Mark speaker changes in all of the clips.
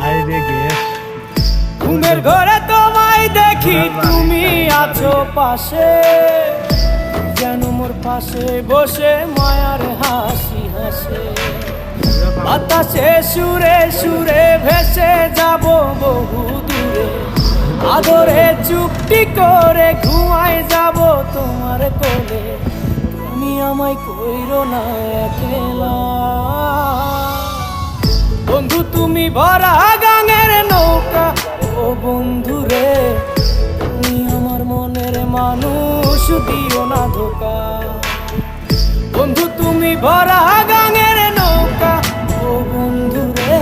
Speaker 1: আইরে গ্যাস
Speaker 2: ঘুমের ঘরে তোমায় দেখি তুমি আছো পাশে, যেন মোর পাশে বসে মায়ার হাসি হাসে। বাতাসে সুরে সুরে ভেসে যাব বহু দূরে, আদরে চুপটি করে ঘুমায় যাব তোমার কোলে। তুমি আমায় কইরো না একলা বন্ধু, তুমি ভরা গাঙের নৌকা। ও বন্ধু রে, তুমি আমার মনের মানুষ, দিও না ধোকা। বন্ধু তুমি ভরা গাঙের নৌকা। ও বন্ধু রে,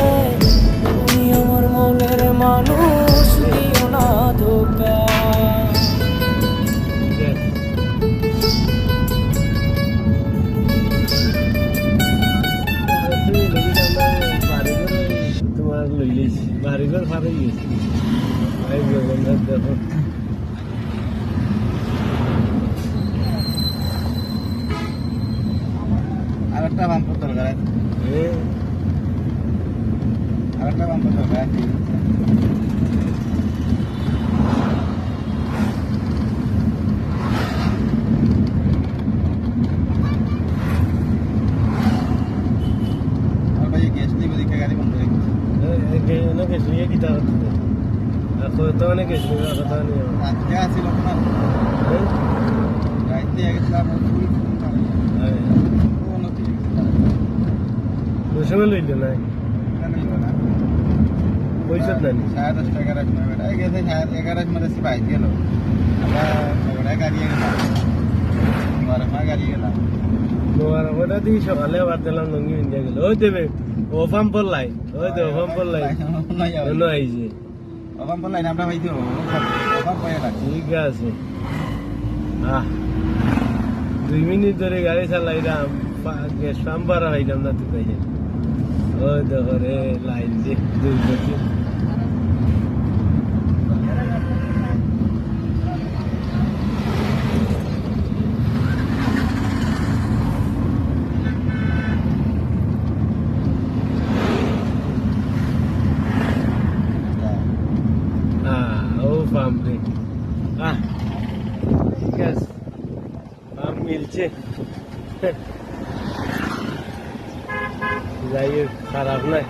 Speaker 2: তুমি আমার মনের মানুষ, দিও না ধোকা।
Speaker 1: তোমার লইলেছি বাড়িঘর ফারে গেছি। জগন্নাথ দেখো
Speaker 3: আর একটা বাম্পার দরকার আছে, আর একটা বাম্পার দরকার আছে। আর ভাই গ্যাস নিয়ে দেখে গাড়ি বন্ধ হয়ে গেছে।
Speaker 1: কেসলিয়ে কিতা হচ্ছে তো অনেক কেসলি কথা নিয়ে
Speaker 3: আজকে আসছিল না, রাইতে গেছিলাম
Speaker 1: সময় লইল না পয়সা নাই
Speaker 3: 10:30 11 সময় গেছে। 11 সময় সে বাইক গেল, আমরা গাড়ি গেলাম, গাড়ি গেলাম।
Speaker 1: তোমার ওটা দিয়ে সকালে আবার দিলাম লঙ্গি ইন্ডিয়া গেল। ওই দেবে ও পাম্পর লাইন, ওই তো পাম্পর লাইন আইছে।
Speaker 3: পাম্পর লাইন আমরা পাইতে
Speaker 1: ঠিক আছে। 2 মিনিট ধরে গাড়ি চালাইলাম, গ্যাস পাম্প পারা হইলাম না তুই তাই। ওই দেখো রে লাইন দিয়ে দুই বছর পাম্পে ঠিক আছে, পাম্প মিলছে। যাই হোক, খারাপ নয়।